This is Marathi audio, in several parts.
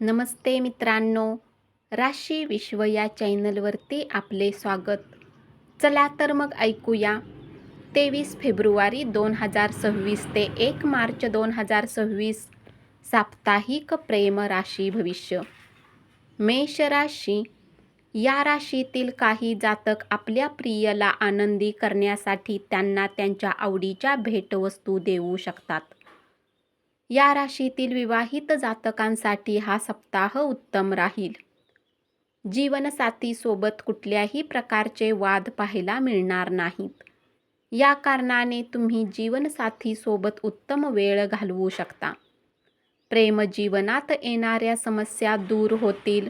नमस्ते मित्रांनो, राशी विश्व या चॅनलवरती आपले स्वागत. चला तर मग ऐकूया 23 फेब्रुवारी 2026 ते 1 मार्च 2026 साप्ताहिक प्रेम राशी भविष्य. मेष राशी. या राशीतील काही जातक आपल्या प्रियला आनंदी करण्यासाठी त्यांना त्यांच्या आवडीच्या भेटवस्तू देऊ शकतात. या राशीतील विवाहित जातकांसाठी हा सप्ताह उत्तम राहील. जीवनसाथीसोबत कुठल्याही प्रकारचे वाद पाहायला मिळणार नाहीत. या कारणाने तुम्ही जीवनसाथीसोबत उत्तम वेळ घालवू शकता. प्रेमजीवनात येणाऱ्या समस्या दूर होतील,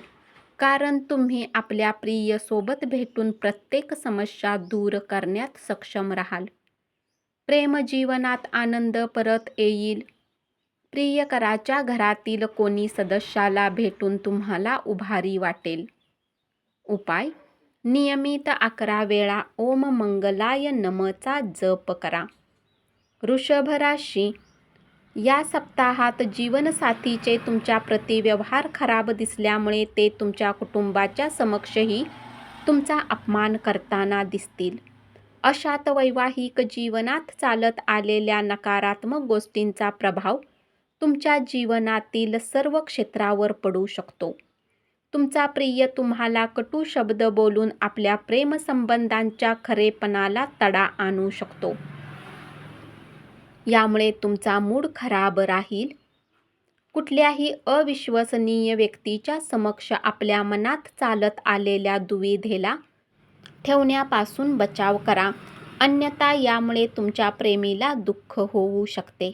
कारण तुम्ही आपल्या प्रिय सोबत भेटून प्रत्येक समस्या दूर करण्यात सक्षम राहाल. प्रेमजीवनात आनंद परत येईल. प्रियकराच्या घरातील कोणी सदस्याला भेटून तुम्हाला उभारी वाटेल. उपाय: नियमित 11 वेळा ओम मंगलाय नम:चा जप करा. वृषभ राशी. या सप्ताहात जीवनसाथीचे तुमच्या प्रति व्यवहार खराब दिसल्यामुळे ते तुमच्या कुटुंबाच्या समक्षही तुमचा अपमान करताना दिसतील. अशात वैवाहिक जीवनात चालत आलेल्या नकारात्मक गोष्टींचा प्रभाव तुमच्या जीवनातील सर्व क्षेत्रावर पडू शकतो. तुमचा प्रिय तुम्हाला कटू शब्द बोलून आपल्या प्रेमसंबंधांच्या खरेपणाला तडा आणू शकतो. यामुळे तुमचा मूड खराब राहील. कुठल्याही अविश्वसनीय व्यक्तीच्या समक्ष आपल्या मनात चालत आलेल्या दुविधेला ठेवण्यापासून बचाव करा, अन्यथा यामुळे तुमच्या प्रेमीला दुःख होऊ शकते.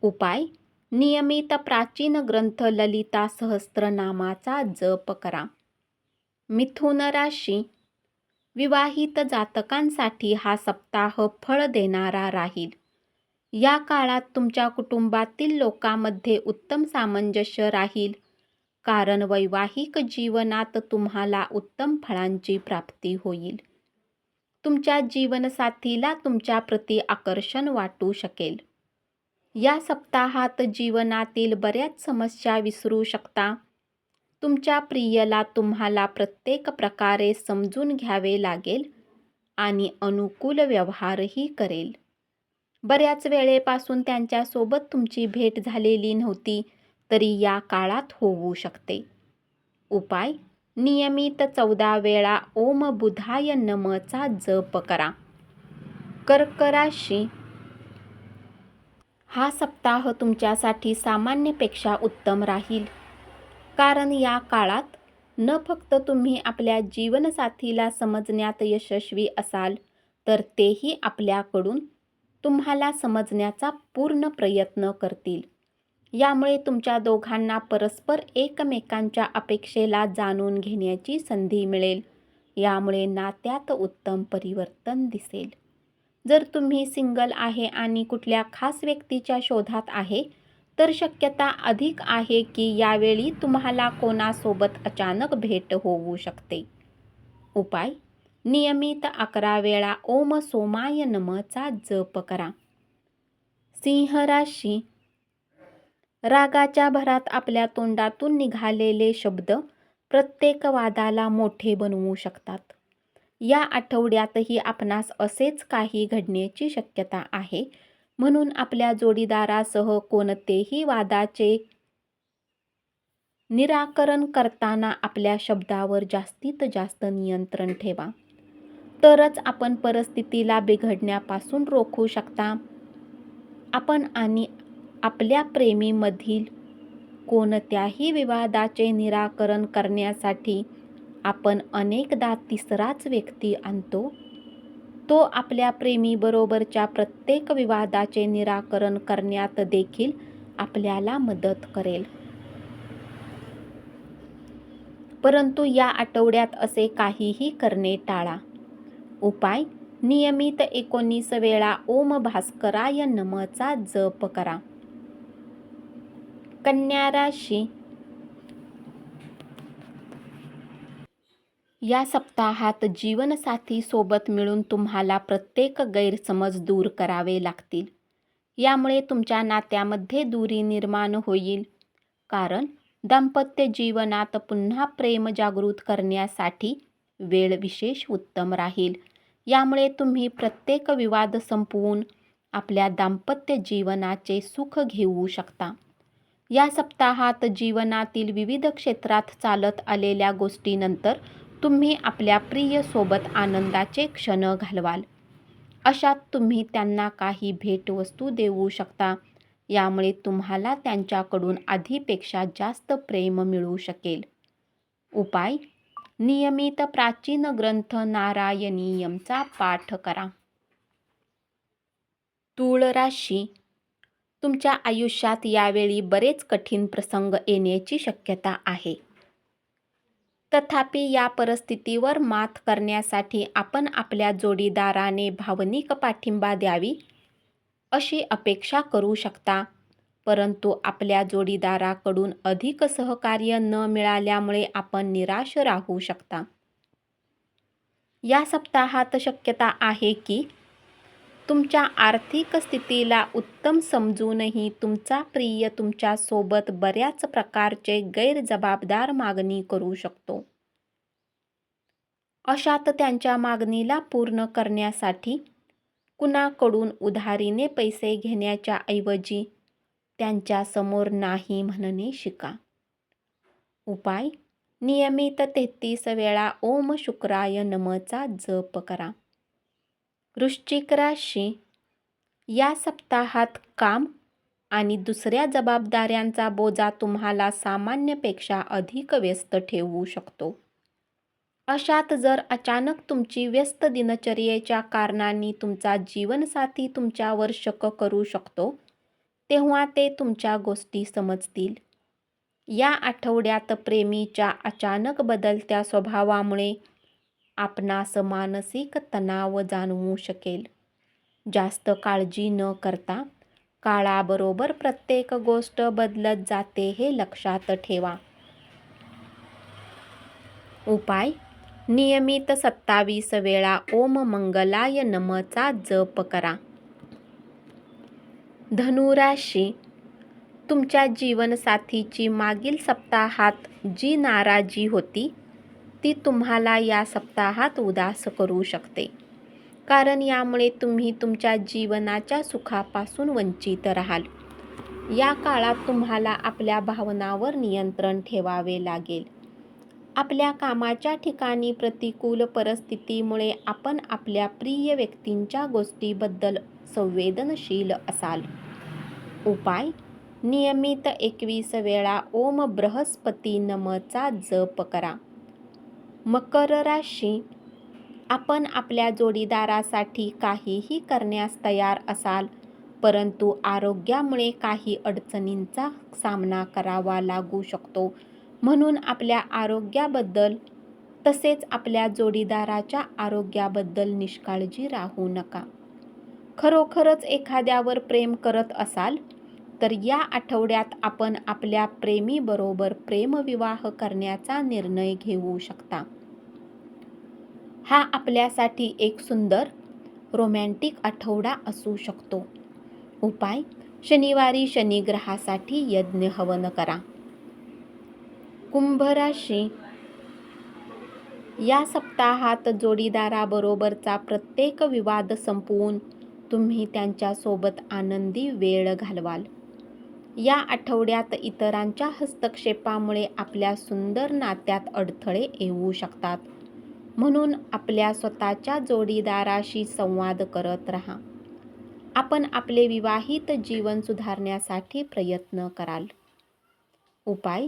उपाय: नियमित प्राचीन ग्रंथ ललिता सहस्त्रनामाचा जप करा. मिथुन राशी. विवाहित जातकांसाठी हा सप्ताह फळ देणारा राहील. या काळात तुमच्या कुटुंबातील लोकांमध्ये उत्तम सामंजस्य राहील, कारण वैवाहिक जीवनात तुम्हाला उत्तम फळांची प्राप्ती होईल. तुमच्या जीवनसाथीला तुमच्या प्रति आकर्षण वाटू शकेल. या सप्ताहात जीवनातील बऱ्याच समस्या विसरू शकता. तुमच्या प्रियला तुम्हाला प्रत्येक प्रकारे समजून घ्यावे लागेल आणि अनुकूल व्यवहारही करेल. बऱ्याच वेळेपासून त्यांच्यासोबत तुमची भेट झालेली नव्हती, तरी या काळात होऊ शकते. उपाय: नियमित 14 वेळा ओम बुधाय नम:चा जप करा. कर्क राशी. हा सप्ताह तुमच्यासाठी सामान्यपेक्षा उत्तम राहील, कारण या काळात न फक्त तुम्ही आपल्या जीवनसाथीला समजण्यात यशस्वी असाल, तर तेही आपल्याकडून तुम्हाला समजण्याचा पूर्ण प्रयत्न करतील. यामुळे तुमच्या दोघांना परस्पर एकमेकांच्या अपेक्षेला जाणून घेण्याची संधी मिळेल. यामुळे नात्यात उत्तम परिवर्तन दिसेल. जर तुम्ही सिंगल आहे आणि कुठल्या खास व्यक्तीच्या शोधात आहे, तर शक्यता अधिक आहे की यावेळी तुम्हाला कोणासोबत अचानक भेट होऊ शकते. उपाय: नियमित 11 वेळा ओम सोमाय नम:चा जप करा. सिंह राशी. रागाच्या भरात आपल्या तोंडातून निघालेले शब्द प्रत्येक वादाला मोठे बनवू शकतात. या आठवड्यातही आपणास असेच काही घडण्याची शक्यता आहे, म्हणून आपल्या जोडीदारासह कोणतेही वादाचे निराकरण करताना आपल्या शब्दावर जास्तीत जास्त नियंत्रण ठेवा, तरच आपण परिस्थितीला बिघडण्यापासून रोखू शकता. आपण आणि आपल्या प्रेमीमधील कोणत्याही विवादाचे निराकरण करण्यासाठी आपण अनेकदा तिसराच व्यक्ती आणतो. तो आपल्या प्रेमीबरोबरच्या प्रत्येक विवादाचे निराकरण करण्यात देखील आपल्याला मदत करेल. परंतु या आठवड्यात असे काहीही करणे टाळा. उपाय: नियमित 19 वेळा ओम भास्कराय नम:चा जप करा. कन्या राशी. या सप्ताहात जीवनसाथी सोबत मिळून तुम्हाला प्रत्येक गैरसमज दूर करावे लागतील. यामुळे तुमच्या नात्यामध्ये दुरी निर्माण होईल, कारण दाम्पत्य जीवनात पुन्हा प्रेम जागृत करण्यासाठी वेळ विशेष उत्तम राहील. यामुळे तुम्ही प्रत्येक विवाद संपवून आपल्या दाम्पत्य जीवनाचे सुख घेऊ शकता. या सप्ताहात जीवनातील विविध क्षेत्रात चालत आलेल्या गोष्टीनंतर तुम्ही आपल्या प्रिय सोबत आनंदाचे क्षण घालवाल. अशात तुम्ही त्यांना काही भेटवस्तू देऊ शकता. यामुळे तुम्हाला त्यांच्याकडून आधीपेक्षा जास्त प्रेम मिळू शकेल. उपाय: नियमित प्राचीन ग्रंथ नारायणीयमचा पाठ करा. तूळ राशी: तुमच्या आयुष्यात यावेळी बरेच कठीण प्रसंग येण्याची शक्यता आहे. तथापि या परिस्थितीवर मात करण्यासाठी आपण आपल्या जोडीदाराने भावनिक पाठिंबा द्यावी अशी अपेक्षा करू शकता. परंतु आपल्या जोडीदाराकडून अधिक सहकार्य न मिळाल्यामुळे आपण निराश राहू शकता. या सप्ताहात शक्यता आहे की तुमच्या आर्थिक स्थितीला उत्तम समजूनही तुमचा प्रिय तुमच्यासोबत बऱ्याच प्रकारचे गैरजबाबदार मागणी करू शकतो. अशात त्यांच्या मागणीला पूर्ण करण्यासाठी कुणाकडून उधारीने पैसे घेण्याच्या ऐवजी त्यांच्यासमोर नाही म्हणणे शिका. उपाय: नियमित 33 वेळा ओम शुक्राय नमःचा जप करा. वृश्चिक राशी: या सप्ताहात काम आणि दुसऱ्या जबाबदाऱ्यांचा बोजा तुम्हाला सामान्यपेक्षा अधिक व्यस्त ठेवू शकतो. अशात जर अचानक तुमची व्यस्त दिनचर्येच्या कारणांनी तुमचा जीवनसाथी तुमच्यावर शक करू शकतो, तेव्हा ते तुमच्या गोष्टी समजतील. या आठवड्यात प्रेमीच्या अचानक बदलत्या स्वभावामुळे आपणास मानसिक तणाव जाणवू शकेल. जास्त काळजी न करता काळाबरोबर प्रत्येक गोष्ट बदलत जाते हे लक्षात ठेवा. उपाय: नियमित 27 वेळा ओम मंगलाय नमःचा जप करा. धनुराशी: तुमच्या जीवनसाथीची मागील सप्ताहात जी नाराजी होती ती तुम्हाला या सप्ताहात उदास करू शकते. कारण यामुळे तुम्ही तुमच्या जीवनाच्या सुखापासून वंचित राहाल. या काळात तुम्हाला आपल्या भावनांवर नियंत्रण ठेवावे लागेल. आपल्या कामाच्या ठिकाणी प्रतिकूल परिस्थितीमुळे आपण आपल्या प्रिय व्यक्तींच्या गोष्टीबद्दल संवेदनशील असाल. उपाय: नियमित 21 वेळा ओम बृहस्पती नमःचा जप करा. मकर राशी: आपण आपल्या जोडीदारासाठी काहीही करण्यास तयार असाल, परंतु आरोग्यामुळे काही अडचणींचा सामना करावा लागू शकतो. म्हणून आपल्या आरोग्याबद्दल तसेच आपल्या जोडीदाराच्या आरोग्याबद्दल निष्काळजी राहू नका. खरोखरच एखाद्यावर प्रेम करत असाल तर या आठवड्यात आपण आपल्या प्रेमीबरोबर प्रेमविवाह करण्याचा निर्णय घेऊ शकता. हा आपल्यासाठी एक सुंदर रोमॅन्टिक आठवडा असू शकतो. उपाय: शनिवारी शनिग्रहासाठी यज्ञ हवन करा. कुंभ राशी: या सप्ताहात जोडीदाराबरोबरचा प्रत्येक विवाद संपवून तुम्ही त्यांच्यासोबत आनंदी वेळ घालवाल. या आठवड्यात इतरांच्या हस्तक्षेपामुळे आपल्या सुंदर नात्यात अडथळे येऊ शकतात. म्हणून आपल्या स्वतःच्या जोडीदाराशी संवाद करत राहा. आपण आपले विवाहित जीवन सुधारण्यासाठी प्रयत्न कराल. उपाय: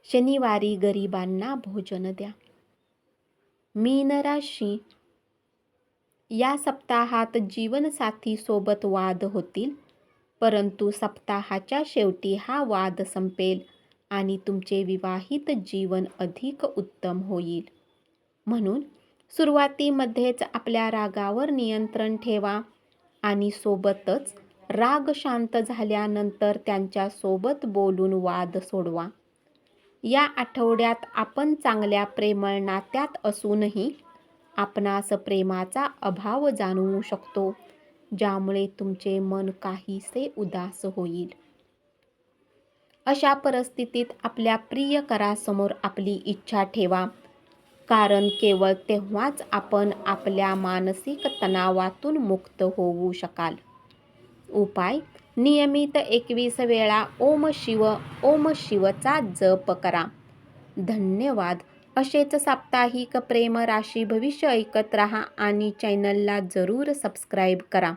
शनिवारी गरिबांना भोजन द्या. मीन राशी: या सप्ताहात जीवनसाथी सोबत वाद होतील, परंतु सप्ताहाच्या शेवटी हा वाद संपेल आणि तुमचे विवाहित जीवन अधिक उत्तम होईल. म्हणून सुरुवातीमध्येच आपल्या रागावर नियंत्रण ठेवा आणि सोबतच राग शांत झाल्यानंतर त्यांच्यासोबत बोलून वाद सोडवा. या आठवड्यात आपण चांगल्या प्रेमळ नात्यात असूनही आपणास प्रेमाचा अभाव जाणवू शकतो, ज्यामुळे तुमचे मन काहीसे उदास होईल. अशा परिस्थितीत आपल्या प्रियकरासमोर आपली इच्छा ठेवा, कारण केवळ तेव्हाच आपण आपल्या मानसिक तणावातून मुक्त होऊ शकाल. उपाय: नियमित 21 वेळा ओम शिवचा जप करा. धन्यवाद. असेच साप्ताहिक प्रेम राशी भविष्य ऐकत रहा आणि चॅनलला जरूर सबस्क्राईब करा.